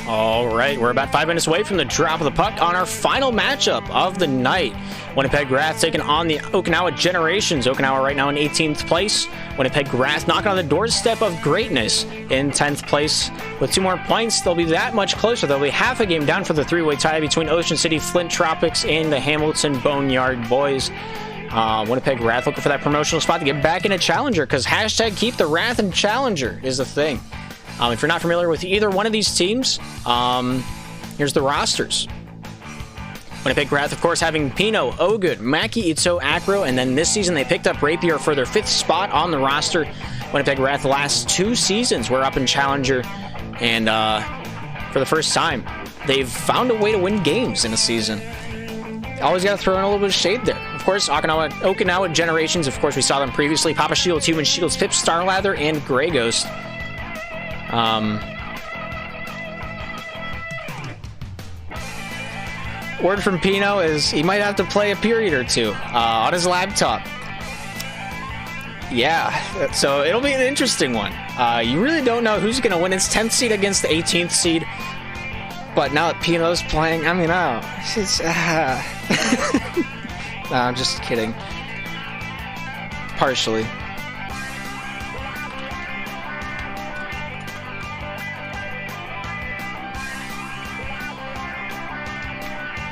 All right, we're about 5 minutes away from the drop of the puck on our final matchup of the night. Winnipeg Wrath taking on the Okinawa Generations. Okinawa right now in 18th place. Winnipeg Wrath knocking on the doorstep of greatness in 10th place. With 2 more points, they'll be that much closer. They'll be half a game down for the three-way tie between Ocean City, Flint Tropics, and the Hamilton Boneyard Boys. Winnipeg Wrath looking for that promotional spot to get back in a Challenger, because hashtag keep the Wrath in Challenger is the thing. If you're not familiar with either one of these teams, here's the rosters. Winnipeg Wrath, of course, having Pino, Ogood, Maki, Itzo, Acro, and then this season they picked up Rapier for their 5th spot on the roster. Winnipeg Wrath, the last 2 seasons were up in Challenger, and for the first time, they've found a way to win games in a season. Always got to throw in a little bit of shade there. Of course, Okinawa Generations, of course, we saw them previously. Papa Shields, Human Shields, Pip, Starlather, and Grey Ghost. Word from Pino is he might have to play a period or 2 on his laptop. Yeah, so it'll be an interesting one. You really don't know who's going to win. It's 10th seed against the 18th seed. But now that Pino's playing, I mean, no, I'm just kidding. Partially.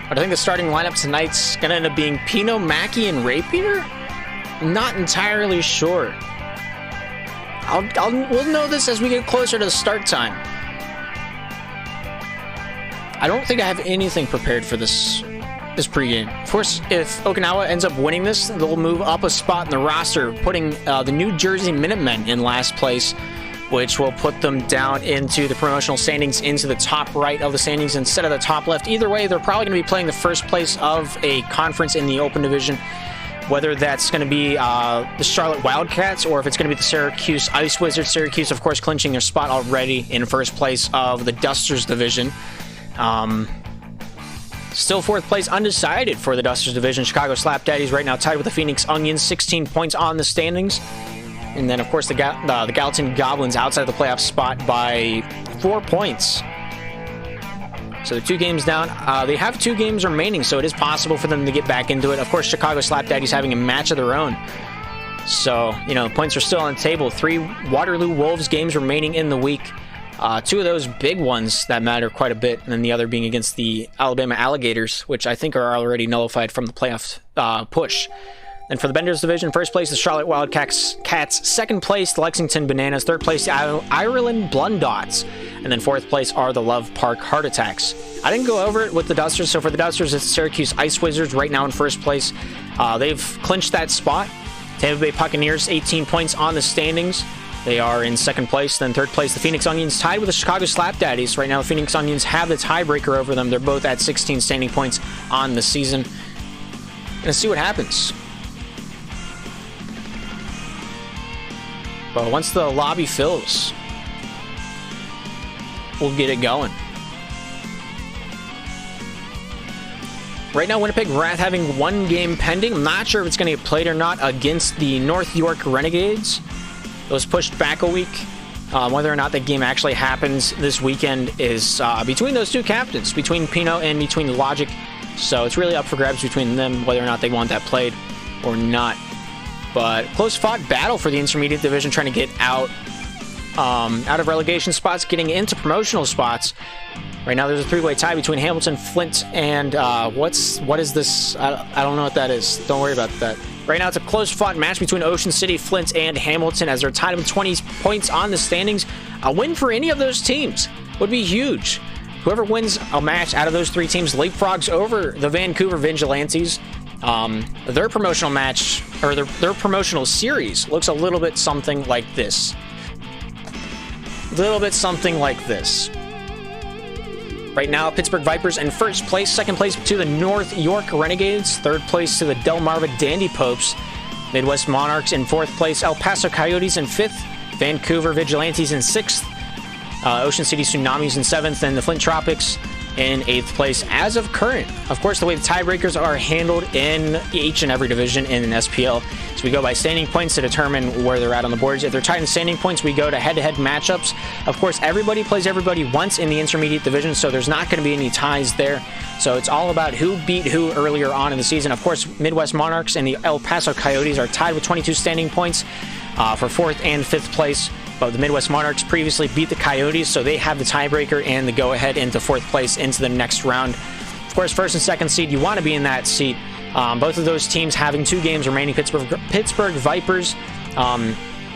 But I think the starting lineup tonight's going to end up being Pino, Maki, and Rapier? Not entirely sure. We'll know this as we get closer to the start time. I don't think I have anything prepared for this pregame. Of course, if Okinawa ends up winning this, they'll move up a spot in the roster, putting the New Jersey Minutemen in last place, which will put them down into the promotional standings, into the top right of the standings instead of the top left. Either way, they're probably going to be playing the first place of a conference in the Open Division, whether that's going to be the Charlotte Wildcats or if it's going to be the Syracuse Ice Wizards. Syracuse, of course, clinching their spot already in first place of the Dusters Division. Still 4th place undecided for the Dusters Division. Chicago Slap Daddies right now tied with the Phoenix Onions, 16 points on the standings. And then, of course, the Gallatin Goblins outside of the playoff spot by 4 points. So they're 2 games down. They have 2 games remaining, so it is possible for them to get back into it. Of course, Chicago Slap Daddies having a match of their own. So, points are still on the table. 3 Waterloo Wolves games remaining in the week. 2 of those big ones that matter quite a bit, and then the other being against the Alabama Alligators, which I think are already nullified from the playoff push. And for the Benders Division, 1st place, the Charlotte Wildcats. 2nd place, the Lexington Bananas. 3rd place, the Ireland Blundots. And then 4th place are the Love Park Heart Attacks. I didn't go over it with the Dusters, so for the Dusters, it's Syracuse Ice Wizards right now in 1st place. They've clinched that spot. Tampa Bay Buccaneers, 18 points on the standings. They are in 2nd place. Then 3rd place, the Phoenix Onions, tied with the Chicago Slap Daddies. Right now, the Phoenix Onions have the tiebreaker over them. They're both at 16 standing points on the season. Gonna see what happens. But once the lobby fills, we'll get it going. Right now, Winnipeg Wrath having 1 game pending. I'm not sure if it's going to get played or not against the North York Renegades. It was pushed back a week. Whether or not the game actually happens this weekend is between those 2 captains, between Pino and between Logic. So it's really up for grabs between them whether or not they want that played or not. But close-fought battle for the Intermediate Division, trying to get out of relegation spots, getting into promotional spots. Right now, there's a 3-way tie between Hamilton, Flint, and what is this? I don't know what that is. Don't worry about that. Right now, it's a close-fought match between Ocean City, Flint, and Hamilton as they're tied with 20 points on the standings. A win for any of those teams would be huge. Whoever wins a match out of those 3 teams leapfrogs over the Vancouver Vigilantes. Their promotional match, or their promotional series, looks a little bit something like this. Right now, Pittsburgh Vipers in 1st place. 2nd place to the North York Renegades. 3rd place to the Delmarva Dandy Popes. Midwest Monarchs in 4th place. El Paso Coyotes in 5th. Vancouver Vigilantes in 6th. Ocean City Tsunamis in 7th. And the Flint Tropics in 8th place as of current. Of course, the way the tiebreakers are handled in each and every division in an SPL, so we go by standing points to determine where they're at on the boards. If they're tied in standing points, we go to head-to-head matchups. Of course, everybody plays everybody once in the intermediate division, so there's not going to be any ties there. So it's all about who beat who earlier on in the season. Of course, Midwest Monarchs and the El Paso Coyotes are tied with 22 standing points for 4th and 5th place. But the Midwest Monarchs previously beat the Coyotes, so they have the tiebreaker and the go-ahead into 4th place into the next round. Of course, 1st and 2nd seed, you want to be in that seat. Both of those teams having 2 games remaining. Pittsburgh Vipers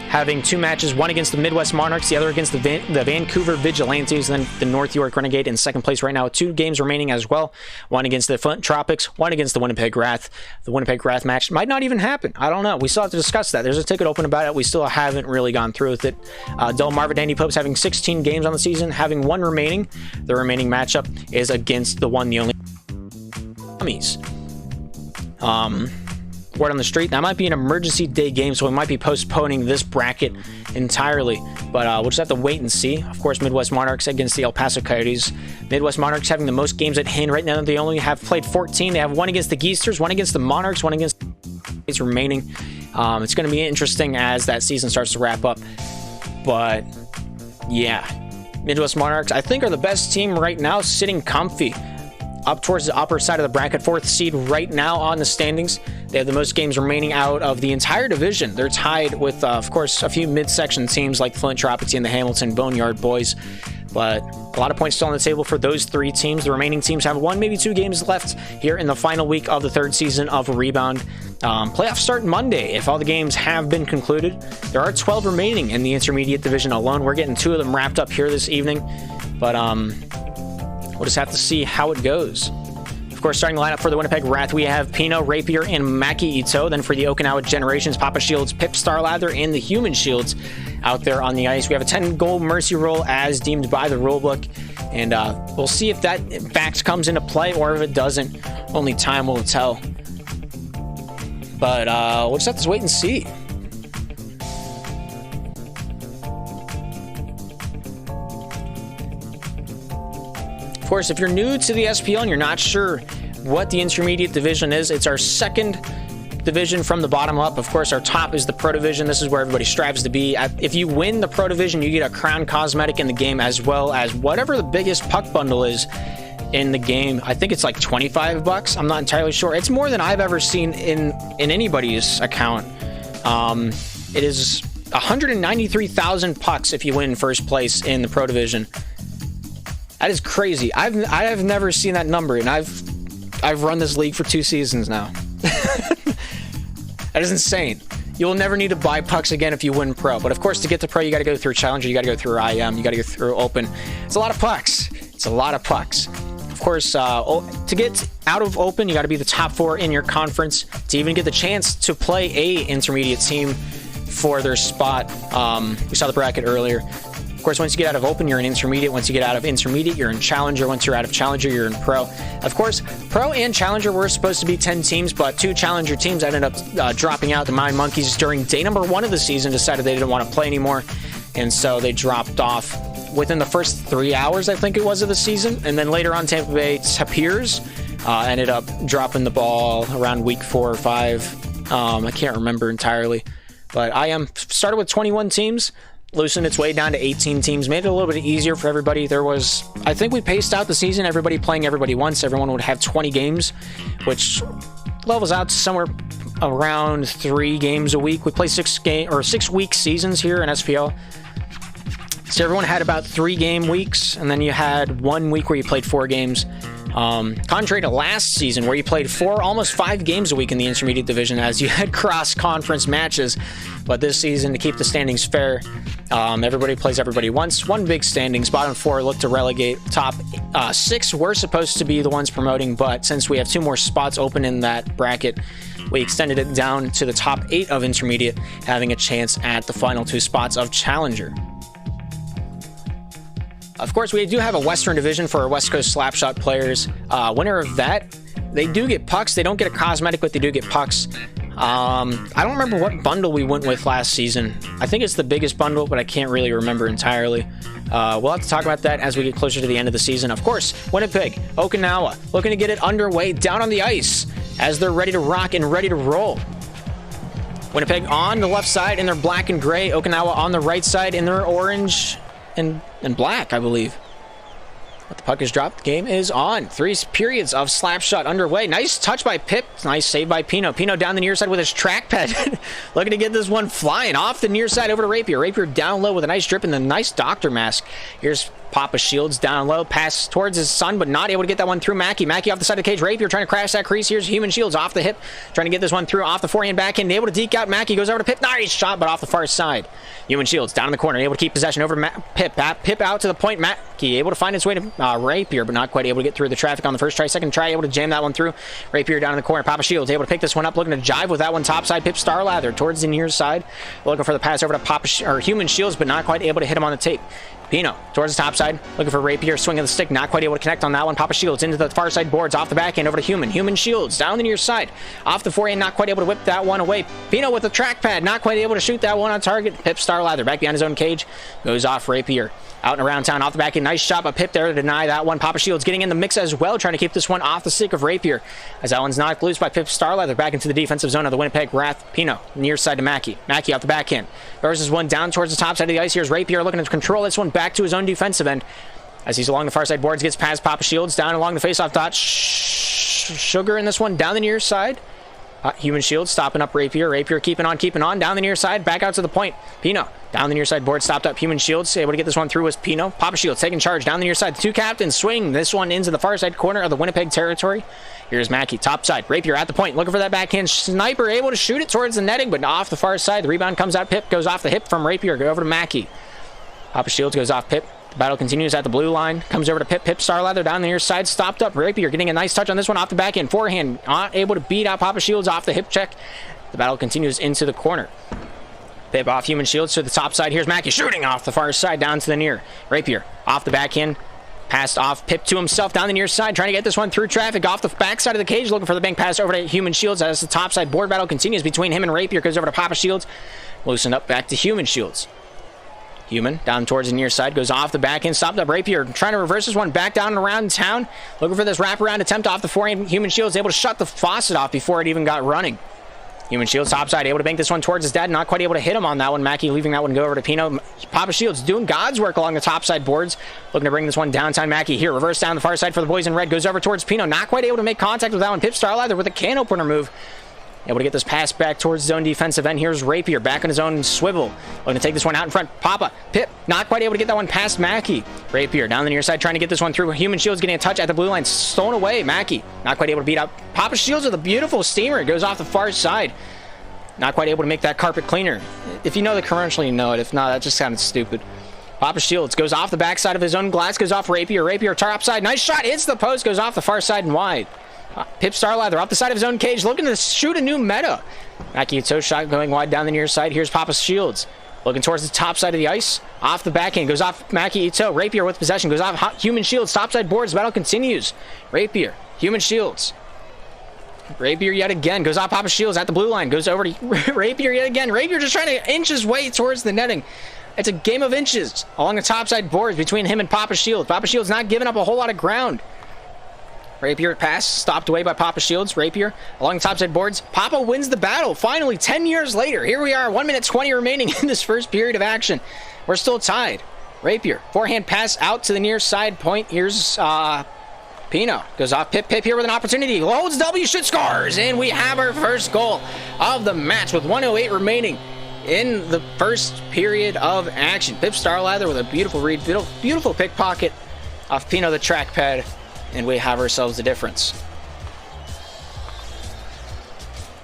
having 2 matches, one against the Midwest Monarchs, the other against the Vancouver Vigilantes, and then the North York Renegade in 2nd place right now with 2 games remaining as well. One against the Flint Tropics, one against the Winnipeg Wrath. The Winnipeg Wrath match might not even happen. I don't know. We still have to discuss that. There's a ticket open about it. We still haven't really gone through with it. Delmarva Dandy Popes having 16 games on the season, having 1 remaining. The remaining matchup is against the one, the only Mummies. Word on the street, that might be an emergency day game, so we might be postponing this bracket entirely, but we'll just have to wait and see. Of course, Midwest Monarchs against the El Paso Coyotes. Midwest Monarchs having the most games at hand right now. They only have played 14. They have 1 against the Geesters, 1 against the Monarchs, 1 against the remaining. It's going to be interesting as that season starts to wrap up, but yeah, Midwest Monarchs I think are the best team right now, sitting comfy up towards the upper side of the bracket, 4th seed right now on the standings. They have the most games remaining out of the entire division. They're tied with, of course, a few midsection teams like Flint Tropics and the Hamilton Boneyard Boys. But a lot of points still on the table for those 3 teams. The remaining teams have 1, maybe 2 games left here in the final week of the 3rd season of Rebound. Playoffs start Monday if all the games have been concluded. There are 12 remaining in the intermediate division alone. We're getting 2 of them wrapped up here this evening. But we'll just have to see how it goes. Of course, starting the lineup for the Winnipeg Wrath, we have Pino, Rapier, and Maki Ito. Then for the Okinawa Generations, Papa Shields, Pip Starlather, and the Human Shields out there on the ice. We have a 10-goal mercy roll as deemed by the rulebook. And we'll see if that in fact comes into play or if it doesn't. Only time will tell. But we'll just have to wait and see. Of course, if you're new to the SPL and you're not sure what the intermediate division is, it's our 2nd division from the bottom up. Of course, our top is the Pro Division. This is where everybody strives to be. If you win the Pro Division, you get a crown cosmetic in the game, as well as whatever the biggest puck bundle is in the game. I think it's like $25. I'm not entirely sure. It's more than I've ever seen in anybody's account. It is 193,000 pucks if you win 1st place in the Pro Division. That is crazy. I have never seen that number, and I've run this league for 2 seasons now. That is insane. You will never need to buy pucks again if you win Pro. But of course, to get to Pro, you got to go through Challenger, you got to go through IM, you got to go through Open. It's a lot of pucks. It's a lot of pucks. Of course, to get out of Open, you got to be the top 4 in your conference to even get the chance to play a intermediate team for their spot. We saw the bracket earlier. Of course, once you get out of Open, you're in Intermediate. Once you get out of Intermediate, you're in Challenger. Once you're out of Challenger, you're in Pro. Of course, Pro and Challenger were supposed to be 10 teams, but 2 Challenger teams ended up dropping out. The Mind Monkeys, during day number 1 of the season, decided they didn't want to play anymore, and so they dropped off within the first 3 hours, I think it was, of the season. And then later on, Tampa Bay Tapirs ended up dropping the ball around week 4 or 5. I can't remember entirely, but IM started with 21 teams. Loosened its way down to 18 teams, made it a little bit easier for everybody. I think we paced out the season, everybody playing everybody once. Everyone would have 20 games, which levels out to somewhere around 3 games a week. We play 6-week seasons here in SPL. So everyone had about 3 game weeks, and then you had 1 week where you played 4 games. Contrary to last season, where you played 4, almost 5 games a week in the intermediate division, as you had cross-conference matches. But this season, to keep the standings fair, everybody plays everybody once. 1 big standings. Bottom 4 look to relegate. Top 6 were supposed to be the ones promoting, but since we have 2 more spots open in that bracket, we extended it down to the top 8 of intermediate, having a chance at the final 2 spots of Challenger. Of course, we do have a Western division for our West Coast Slapshot players. Winner of that, they do get pucks. They don't get a cosmetic, but they do get pucks. I don't remember what bundle we went with last season. I think it's the biggest bundle, but I can't really remember entirely. We'll have to talk about that as we get closer to the end of the season. Of course, Winnipeg, Okinawa, looking to get it underway down on the ice as they're ready to rock and ready to roll. Winnipeg on the left side in their black and gray. Okinawa on the right side in their orange and black, I believe. But the puck is dropped. The game is on. 3 periods of slap shot underway. Nice touch by Pip. Nice save by Pino. Pino down the near side with his trackpad. Looking to get this one flying off the near side over to Rapier. Rapier down low with a nice drip and a nice doctor mask. Here's Papa Shields down low. Pass towards his son, but not able to get that one through Mackey. Mackey off the side of the cage. Rapier trying to crash that crease. Here's Human Shields off the hip. Trying to get this one through off the forehand backhand. Able to deke out. Mackey goes over to Pip. Nice shot, but off the far side. Human Shields down in the corner. Able to keep possession over to Pip. Pip out to the point. Mackey able to find his way to Rapier, but not quite able to get through the traffic on the first try. Second try, able to jam that one through. Rapier down in the corner. Papa Shields able to pick this one up. Looking to jive with that one top side. Pip Starlather towards the near side. Looking for the pass over to Human Shields, but not quite able to hit him on the tape. Pino towards the top side, looking for Rapier, swing of the stick, not quite able to connect on that one. Papa Shields into the far side boards, off the backhand, over to Human. Human Shields down the near side, off the forehand, not quite able to whip that one away. Pino with the trackpad, not quite able to shoot that one on target. Pip Starlather back behind his own cage, goes off Rapier. Out and around town, off the backhand, nice shot by Pip there to deny that one. Papa Shields getting in the mix as well, trying to keep this one off the stick of Rapier. As that one's knocked loose by Pip Starlather, back into the defensive zone of the Winnipeg Wrath. Pino, near side to Mackey. Mackey off the backhand. Versus one down towards the top side of the ice. Here's Rapier looking to control this one back to his own defensive end. As he's along the far side boards, gets past Papa Shields, down along the faceoff dot. Sugar in this one, down the near side. Human Shields stopping up Rapier. Rapier keeping on, down the near side, back out to the point. Pino, down the near side board, stopped up. Human Shields, able to get this one through was Pino. Papa Shields taking charge, down the near side. The two captains swing this one into the far side corner of the Winnipeg territory. Here's Mackey, top side. Rapier at the point, looking for that backhand sniper, able to shoot it towards the netting, but off the far side. The rebound comes out. Pip goes off the hip from Rapier, go over to Mackey. Papa Shields goes off Pip. The battle continues at the blue line. Comes over to Pip. Pip Starlather down the near side. Stopped up. Rapier getting a nice touch on this one off the backhand. Forehand. Not able to beat out Papa Shields off the hip check. The battle continues into the corner. Pip off Human Shields to the top side. Here's Mackey shooting off the far side down to the near. Rapier off the backhand. Passed off Pip to himself down the near side. Trying to get this one through traffic off the backside of the cage. Looking for the bank pass over to Human Shields as the top side board battle continues between him and Rapier. Goes over to Papa Shields. Loosened up back to Human Shields. Human down towards the near side, goes off the backhand, stopped up Rapier, trying to reverse this one back down and around town, looking for this wraparound attempt off the forehand. Human Shields able to shut the faucet off before it even got running. Human Shields topside, able to bank this one towards his dad, not quite able to hit him on that one. Mackey leaving that one go over to Pino. Papa Shields doing God's work along the topside boards, looking to bring this one downtown. Mackey here, reverse down the far side for the boys in red, goes over towards Pino, not quite able to make contact with that one. Pip Starlather with a can opener move. Able to get this pass back towards his own defensive end. Here's Rapier back on his own swivel. Looking to take this one out in front. Papa. Pip not quite able to get that one past Mackey. Rapier down the near side trying to get this one through. Human Shields getting a touch at the blue line. Stolen away. Mackey not quite able to beat out. Papa Shields with a beautiful steamer. It goes off the far side. Not quite able to make that carpet cleaner. If you know the commercial, you know it. If not, that just sounded stupid. Papa Shields goes off the backside of his own glass. Goes off Rapier. Rapier top side. Nice shot. Hits the post. Goes off the far side and wide. Pip Starlather off the side of his own cage, looking to shoot a new meta. Mackey toe shot going wide down the near side. Here's Papa Shields looking towards the top side of the ice. Off the backhand, goes off Mackey Ito. Rapier with possession, goes off Human Shields. Topside boards, battle continues. Rapier, Human Shields. Rapier yet again, goes off Papa Shields at the blue line. Goes over to Rapier yet again. Rapier just trying to inch his way towards the netting. It's a game of inches along the topside boards between him and Papa Shields. Papa Shields not giving up a whole lot of ground. Rapier pass, stopped away by Papa Shields. Rapier along the topside boards. Papa wins the battle. Finally, 10 years later. Here we are, 1 minute 20 remaining in this first period of action. We're still tied. Rapier, forehand pass out to the near side point. Here's Pino. Goes off Pip. Pip here with an opportunity. Holds W, shoots, scores. And we have our first goal of the match with 1:08 remaining in the first period of action. Pip Starlather with a beautiful read. Beautiful pickpocket off Pino the trackpad. And we have ourselves the difference.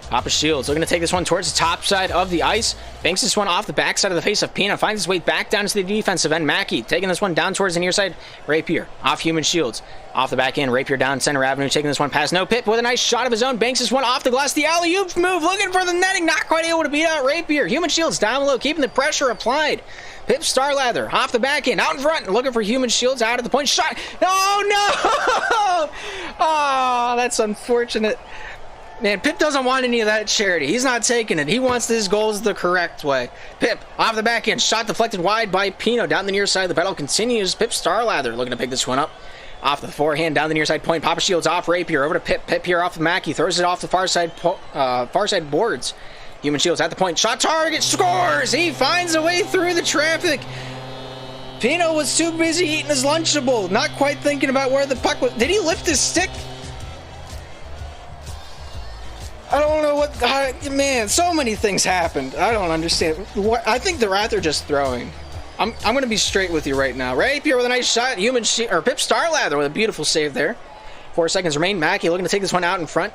Papa Shields looking to take this one towards the top side of the ice. Banks this one off the backside of the face of Pino. Finds his way back down to the defensive end. Mackey taking this one down towards the near side. Rapier off Human Shields. Off the back end. Rapier down center avenue. Taking this one past no. Pip with a nice shot of his own. Banks this one off the glass. The alley-oop move. Looking for the netting. Not quite able to beat out Rapier. Human Shields down low. Keeping the pressure applied. Pip Starlather off the back end. Out in front. Looking for Human Shields. Out of the point. Shot. Oh, no! Oh, that's unfortunate. Man, Pip doesn't want any of that charity. He's not taking it. He wants his goals the correct way. Pip, off the back end, shot deflected wide by Pino. Down the near side, the battle continues. Pip Starlather looking to pick this one up. Off the forehand, down the near side point. Papa Shields off Rapier, over to Pip. Pip here off of Mackey, throws it off the far side boards. Human Shields at the point. Shot target, scores! He finds a way through the traffic. Pino was too busy eating his Lunchable, not quite thinking about where the puck was. Did he lift his stick? I don't know what, man, so many things happened. I don't understand. What, I think the Wrath are just throwing. I'm going to be straight with you right now. Rapier with a nice shot. Pip Starlather with a beautiful save there. 4 seconds remain. Mackey looking to take this one out in front,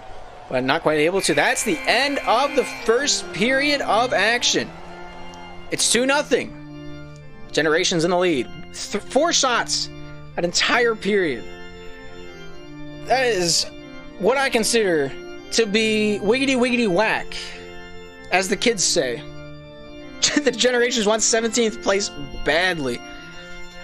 but not quite able to. That's the end of the first period of action. It's 2-0. Generations in the lead. 4 shots an entire period. That is what I consider to be wiggity wiggity whack, as the kids say. The Generations want 17th place badly.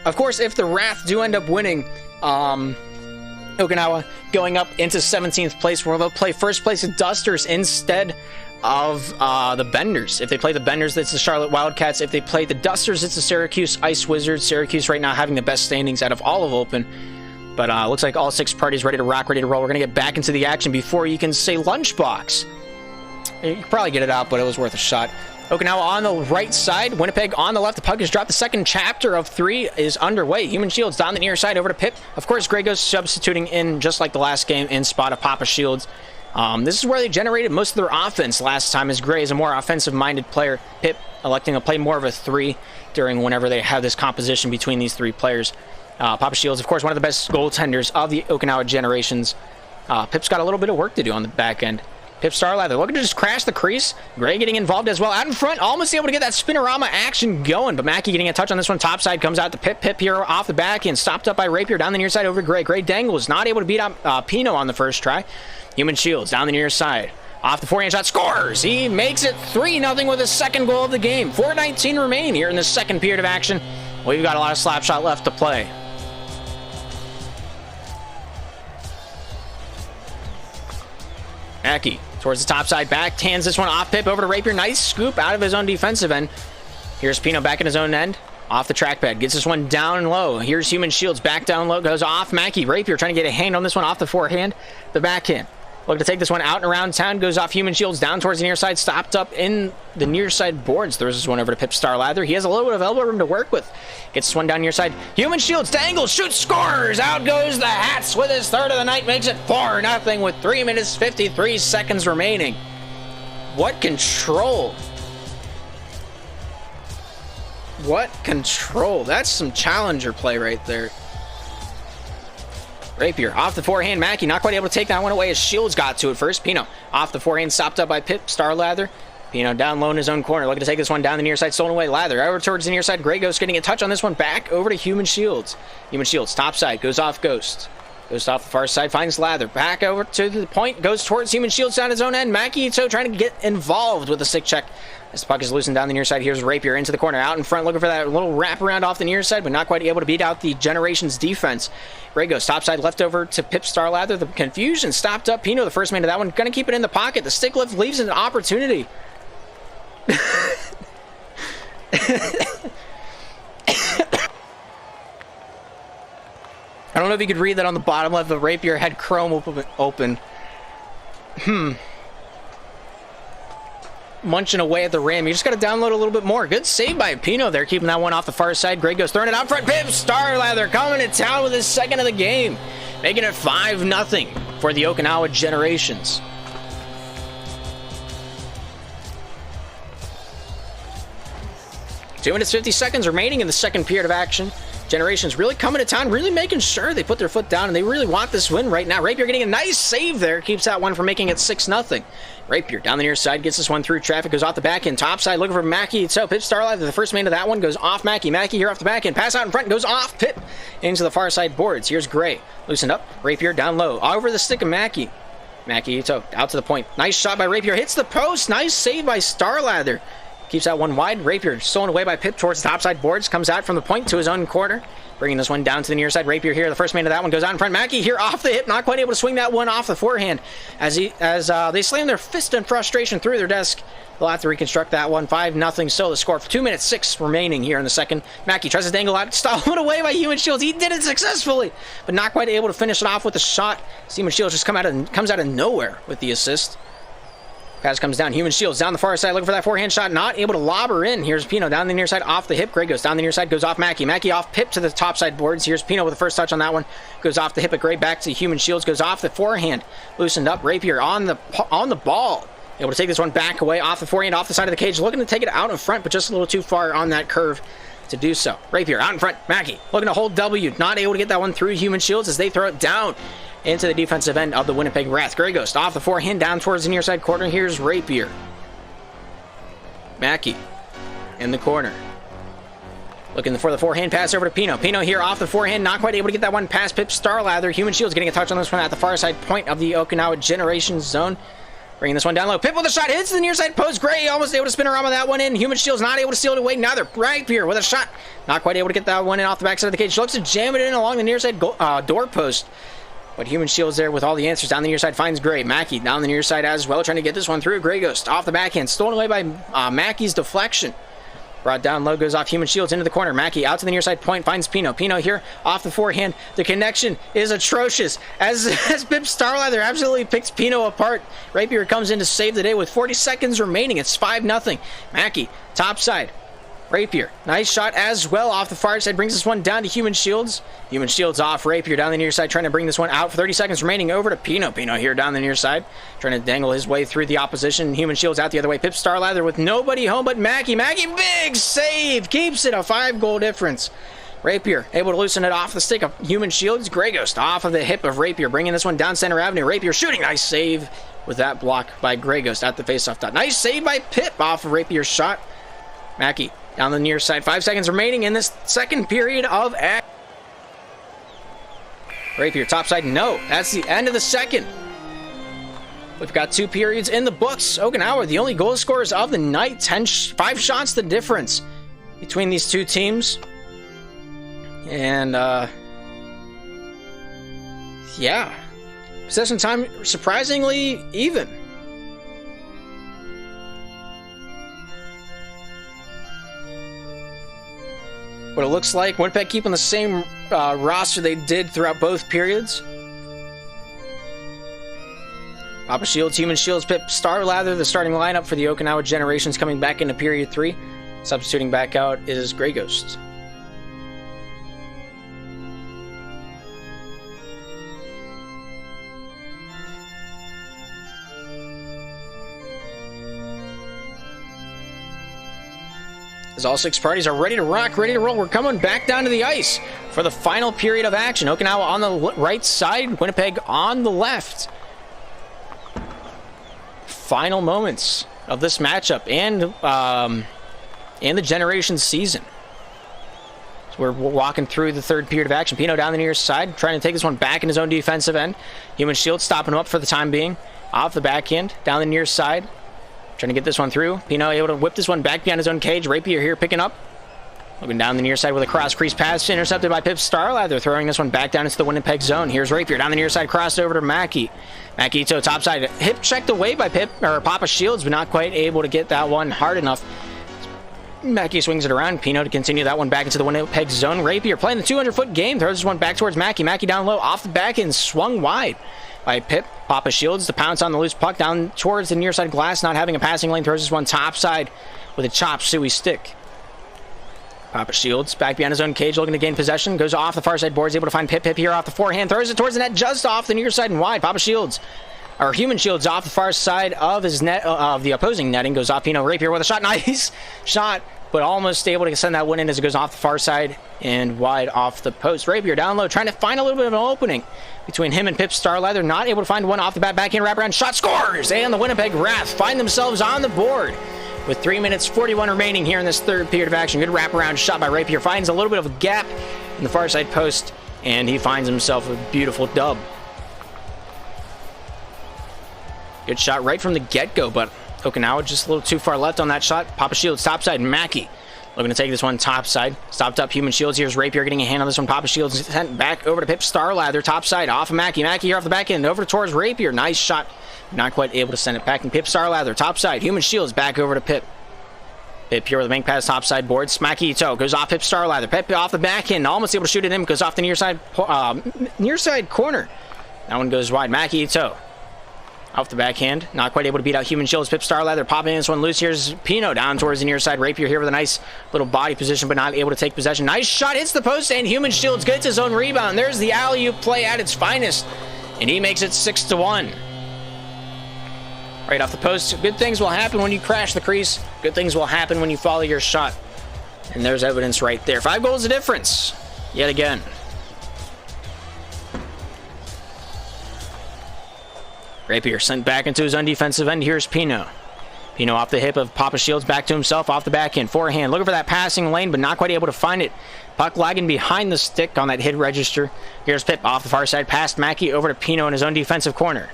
Of course, if the Wrath do end up winning, Okinawa going up into 17th place, where they'll play first place at Dusters instead of the Benders. If they play the Benders, it's the Charlotte Wildcats. If they play the Dusters, it's the Syracuse Ice Wizards. Syracuse right now having the best standings out of all of Open. But looks like all 6 parties ready to rock, ready to roll. We're going to get back into the action before you can say Lunchbox. You can probably get it out, but it was worth a shot. Okinawa on the right side, Winnipeg on the left. The puck is dropped. The second chapter of 3 is underway. Human Shields down the near side over to Pip. Of course, Grey goes substituting in, just like the last game, in spot of Papa Shields. This is where they generated most of their offense last time, as Grey is a more offensive-minded player. Pip electing to play more of a 3 during whenever they have this composition between these 3 players. Papa Shields, of course, one of the best goaltenders of the Okinawa Generations. Pip's got a little bit of work to do on the back end. Pip Starlather looking to just crash the crease. Grey getting involved as well. Out in front, almost able to get that spinorama action going, but Mackey getting a touch on this one. Top side comes out to Pip. Pip here off the back end, stopped up by Rapier down the near side over to Grey. Grey dangles, not able to beat out Pino on the first try. Human Shields down the near side. Off the forehand shot, scores! He makes it 3-0 with his second goal of the game. 4:19 remaining here in the second period of action. We've got a lot of slap shot left to play. Mackey towards the top side back, hands this one off Pip over to Rapier. Nice scoop out of his own defensive end. Here's Pino back in his own end. Off the trackpad, gets this one down low. Here's Human Shields back down low, goes off Mackey. Rapier trying to get a hand on this one off the forehand. The backhand. Looking to take this one out and around town. Goes off Human Shields down towards the near side. Stopped up in the near side boards. Throws this one over to Pip Starlather. He has a little bit of elbow room to work with. Gets this one down near side. Human Shields dangles, shoots, scores! Out goes the Hats with his third of the night. Makes it 4-0 with 3 minutes 53 seconds remaining. What control. What control. That's some challenger play right there. Rapier off the forehand. Mackey not quite able to take that one away as Shields got to it first. Pino off the forehand, stopped up by Pip Starlather. Pino down low in his own corner, looking to take this one down the near side, stolen away. Lather over towards the near side. Grey Ghost getting a touch on this one, back over to Human Shields. Human Shields top side, goes off Ghost. Goes off the far side, finds Lather. Back over to the point, goes towards Human Shields down his own end. Mackey so trying to get involved with the stick check. As the puck is loosened down the near side, here's Rapier into the corner, out in front, looking for that little wraparound off the near side, but not quite able to beat out the Generations defense. Grey goes top side, left over to Pip Starlather. The confusion stopped up. Pino, the first man to that one, going to keep it in the pocket. The stick lift leaves an opportunity. I don't know if you could read that on the bottom left. The Rapier had Chrome open. Munching away at the rim. You just got to download a little bit more. Good save by Pino there, keeping that one off the far side. Grey goes throwing it out front. Pip Starlather coming to town with his second of the game, making it 5-0 for the Okinawa Generations. Two minutes 50 seconds remaining in the second period of action. Generations really coming to town, really making sure they put their foot down, and they really want this win right now. Rapier getting a nice save there, keeps that one from making it 6-0. Rapier down the near side, gets this one through traffic, goes off the back end, top side, looking for Mackey. So Pip Starlight, the first man to that one, goes off Mackey. Mackey here off the back end, pass out in front, goes off Pip into the far side boards. Here's Grey, loosened up, Rapier down low, over the stick of Mackey. Mackey so out to the point, nice shot by Rapier, hits the post, nice save by Starlather. Keeps that one wide. Rapier stolen away by Pip towards the topside boards. Comes out from the point to his own corner. Bringing this one down to the near side. Rapier here, the first man to that one, goes out in front. Mackey here off the hip, not quite able to swing that one off the forehand. As they slam their fist in frustration through their desk. They'll have to reconstruct that one. 5-0 still the score. 2 minutes 6 remaining here in the second. Mackey tries to dangle out, stolen away by Human Shields. He did it successfully, but not quite able to finish it off with a shot. Human Shields just comes out of nowhere with the assist. Pass comes down. Human Shields down the far side, looking for that forehand shot. Not able to lob her in. Here's Pino down the near side, off the hip. Gray goes down the near side, goes off Mackey. Mackey off Pip to the top side boards. Here's Pino with the first touch on that one. Goes off the hip at Gray, back to Human Shields. Goes off the forehand. Loosened up. Rapier on the ball. Able to take this one back away off the forehand, off the side of the cage. Looking to take it out in front, but just a little too far on that curve to do so. Rapier out in front. Mackey looking to hold W. Not able to get that one through Human Shields as they throw it down into the defensive end of the Winnipeg Wrath. Gray Ghost off the forehand, down towards the near side corner. Here's Rapier. Mackey in the corner. Looking for the forehand pass over to Pino. Pino here off the forehand, not quite able to get that one past Pip Starlather. Human Shields getting a touch on this one at the far side point of the Okinawa Generation Zone. Bringing this one down low. Pip with a shot, hits the near side post. Gray almost able to spin around with that one in. Human Shields not able to steal it away. Neither. Rapier with a shot. Not quite able to get that one in off the backside of the cage. Looks to jam it in along the near side door post. But Human Shields there with all the answers. Down the near side finds Gray. Mackey down the near side as well, trying to get this one through. Gray Ghost off the backhand. Stolen away by Mackey's deflection. Brought down low, goes off Human Shields into the corner. Mackey out to the near side point, finds Pino. Pino here off the forehand. The connection is atrocious as Pip Starlather absolutely picks Pino apart. Rapier comes in to save the day with 40 seconds remaining. It's 5-0. Mackey, top side. Rapier, nice shot as well off the far side. Brings this one down to Human Shields. Human Shields off Rapier down the near side, trying to bring this one out. 30 seconds remaining over to Pino. Pino here down the near side, trying to dangle his way through the opposition. Human Shields out the other way. Pip Starlather with nobody home but Mackey. Mackey, big save. Keeps it a 5-goal difference. Rapier able to loosen it off the stick of Human Shields. Gray Ghost off of the hip of Rapier, bringing this one down center avenue. Rapier shooting. Nice save with that block by Gray Ghost at the faceoff dot. Nice save by Pip off of Rapier's shot. Mackey down the near side. 5 seconds remaining in this second period of action. Rapier topside. No, that's the end of the second. We've got 2 periods in the books. Okinawa, the only goal scorers of the night. 5 shots the difference between these two teams. And, yeah. Possession time surprisingly even. But it looks like Winnipeg keeping the same roster they did throughout both periods. Papa Shields, Human Shields, Pip Starlather, the starting lineup for the Okinawa Generations coming back into period 3. Substituting back out is Gray Ghost. As all 6 parties are ready to rock, ready to roll, we're coming back down to the ice for the final period of action. Okinawa on the right side, Winnipeg on the left. Final moments of this matchup and the Generation season. So we're walking through the third period of action. Pino down the near side, trying to take this one back in his own defensive end. Human Shield stopping him up for the time being. Off the backhand, down the near side. Trying to get this one through. Pino able to whip this one back behind his own cage. Rapier here picking up. Looking down the near side with a cross crease pass. Intercepted by Pip Starlather. Throwing this one back down into the Winnipeg zone. Here's Rapier down the near side. Crossed over to Mackey. Mackey to top side. Hip checked away by Papa Shields, but not quite able to get that one hard enough. Mackey swings it around. Pino to continue that one back into the Winnipeg zone. Rapier playing the 200-foot game. Throws this one back towards Mackey. Mackey down low. Off the back and swung wide by Pip. Papa Shields to pounce on the loose puck down towards the near side glass, not having a passing lane. Throws this one top side with a chop suey stick. Papa Shields back behind his own cage, looking to gain possession. Goes off the far side boards, able to find Pip. Pip here off the forehand. Throws it towards the net, just off the near side and wide. Papa Shields, or Human Shields, off the far side of his net, of the opposing netting. Goes off Pino. Rapier with a shot. Nice shot, but almost able to send that one in as it goes off the far side and wide off the post. Rapier down low, trying to find a little bit of an opening between him and Pip Starlather. Not able to find one off the bat. Backhand wraparound shot, scores! And the Winnipeg Wrath find themselves on the board with 3 minutes 41 remaining here in this third period of action. Good wraparound shot by Rapier. Finds a little bit of a gap in the far side post, and he finds himself a beautiful dub. Good shot right from the get-go, but Okinawa just a little too far left on that shot. Papa Shields topside. Mackie looking to take this one topside. Stopped up Human Shields. Here's Rapier getting a hand on this one. Papa Shields sent back over to Pip Starlather. Topside off of Mackie. Mackie here off the back end. Over towards Rapier. Nice shot. Not quite able to send it back. And Pip Starlather topside. Human Shields back over to Pip. Pip here with a bank pass topside board. Smacky Ito goes off Pip Starlather. Pip off the back end. Almost able to shoot it in. Goes off the near side corner. That one goes wide. Mackie Ito off the backhand. Not quite able to beat out Human Shields. Pip Starlather popping this one loose. Here's Pino down towards the near side. Rapier here with a nice little body position, but not able to take possession. Nice shot. Hits the post, and Human Shields gets his own rebound. There's the alley-oop play at its finest, and he makes it 6-1. Right off the post. Good things will happen when you crash the crease. Good things will happen when you follow your shot. And there's evidence right there. 5 goals of difference. Yet again. Rapier sent back into his undefensive end. Here's Pino. Pino off the hip of Papa Shields. Back to himself. Off the backhand. Forehand. Looking for that passing lane, but not quite able to find it. Puck lagging behind the stick on that hit register. Here's Pip off the far side. Past Mackie over to Pino in his own defensive corner.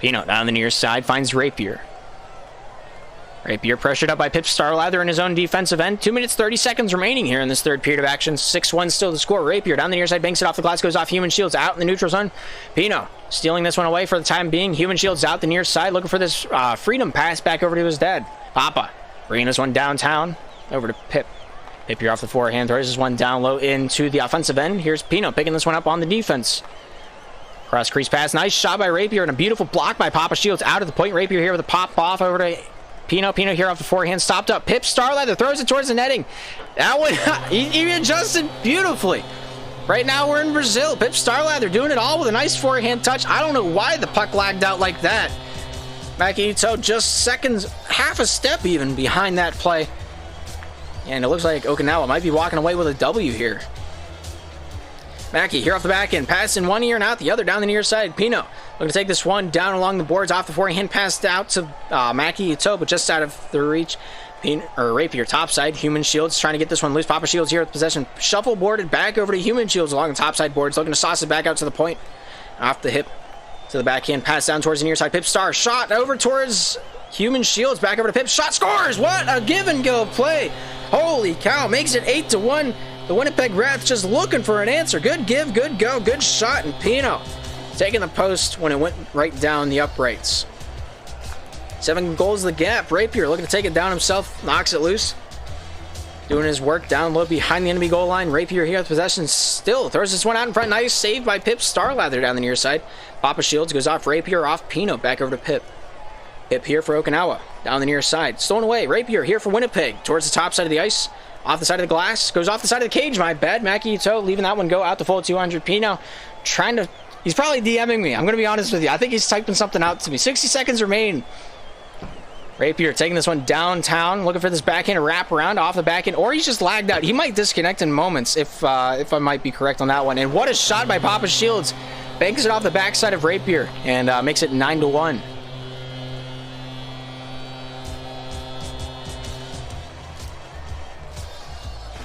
Pino down the near side finds Rapier. Rapier pressured up by Pip Starlather in his own defensive end. 2 minutes 30 seconds remaining here in this third period of action. 6-1 still the score. Rapier down the near side, banks it off the glass, goes off Human Shields out in the neutral zone. Pino stealing this one away for the time being. Human Shields out the near side, looking for this freedom pass back over to his dad. Papa bringing this one downtown over to Pip. Pip here off the forehand, throws this one down low into the offensive end. Here's Pino picking this one up on the defense. Cross crease pass, nice shot by Rapier and a beautiful block by Papa Shields out of the point. Rapier here with a pop off over to Pino. Pino here off the forehand, stopped up. Pip Starlather throws it towards the netting. That one, he adjusted beautifully. Right now we're in Brazil. Pip Starlather doing it all with a nice forehand touch. I don't know why the puck lagged out like that. Mackie Ito just seconds, half a step even behind that play. And it looks like Okinawa might be walking away with a W here. Mackie here off the back end, pass in one ear and out the other down the near side. Pino looking to take this one down along the boards off the forehand, passed out to Mackie Ito, but just out of the reach. Rapier topside. Human Shields trying to get this one loose. Papa Shields here with possession. Shuffle boarded back over to Human Shields along the topside boards, looking to sauce it back out to the point. Off the hip to the backhand, pass down towards the near side. Pip Star shot over towards Human Shields, back over to Pip. Shot scores! What a give and go play! Holy cow! Makes it 8-1. The Winnipeg Rats just looking for an answer. Good give, good go, good shot, and Pino taking the post when it went right down the uprights. 7 goals the gap. Rapier looking to take it down himself, knocks it loose. Doing his work down low behind the enemy goal line. Rapier here with possession still. Throws this one out in front. Nice save by Pip Starlather down the near side. Papa Shields goes off Rapier, off Pino, back over to Pip. Pip here for Okinawa, down the near side. Stolen away. Rapier here for Winnipeg, towards the top side of the ice. Off the side of the glass, goes off the side of the cage, my bad. Mackie Ito leaving that one go out the full 200. Pino trying to, he's probably DMing me. I'm going to be honest with you. I think he's typing something out to me. 60 seconds remain. Rapier taking this one downtown, looking for this backhand wrap around off the backhand, or he's just lagged out. He might disconnect in moments if I might be correct on that one. And what a shot by Papa Shields. Banks it off the backside of Rapier and makes it 9-1.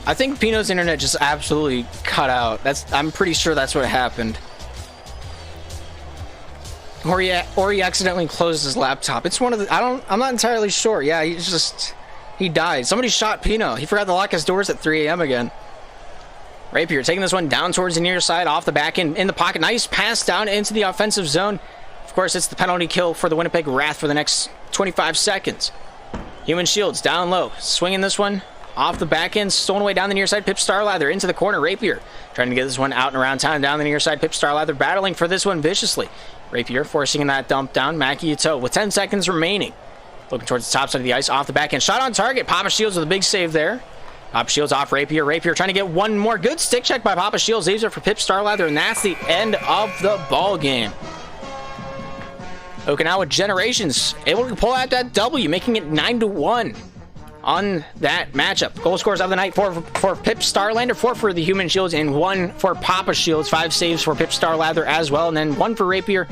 I think Pino's internet just absolutely cut out. I'm pretty sure that's what happened. Or he accidentally closed his laptop. It's one of the, I'm not entirely sure. Yeah, he died. Somebody shot Pino. He forgot to lock his doors at 3 a.m. again. Rapier taking this one down towards the near side, off the back end, in the pocket. Nice pass down into the offensive zone. Of course, it's the penalty kill for the Winnipeg Wrath for the next 25 seconds. Human Shields down low, swinging this one. Off the back end, stolen away down the near side. Pip Starlather into the corner. Rapier trying to get this one out and around town down the near side. Pip Starlather battling for this one viciously. Rapier forcing that dump down. Mackie Ito with 10 seconds remaining. Looking towards the top side of the ice. Off the back end. Shot on target. Papa Shields with a big save there. Papa Shields off Rapier. Rapier trying to get one more. Good stick check by Papa Shields. Leaves it for Pip Starlather, and that's the end of the ball game. Okinawa Generations able to pull out that W, making it 9-1. On that matchup. Goal scores of the night, 4 for Pip Starlander, 4 for the Human Shields, and 1 for Papa Shields. 5 saves for Pip Starlather as well, and then 1 for Rapier.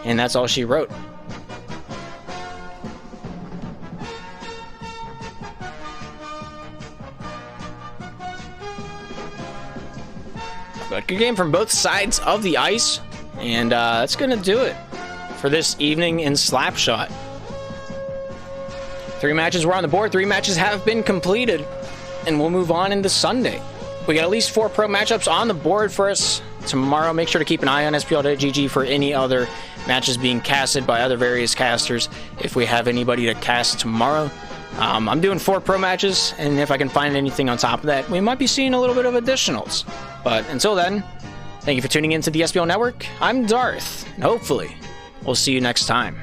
And that's all she wrote. But good game from both sides of the ice. And that's going to do it for this evening in Slapshot. 3 matches were on the board. 3 matches have been completed. And we'll move on into Sunday. We got at least 4 pro matchups on the board for us tomorrow. Make sure to keep an eye on SPL.GG for any other matches being casted by other various casters if we have anybody to cast tomorrow. I'm doing 4 pro matches, and if I can find anything on top of that, we might be seeing a little bit of additionals. But until then, thank you for tuning in to the SPL Network. I'm Darth, and hopefully, we'll see you next time.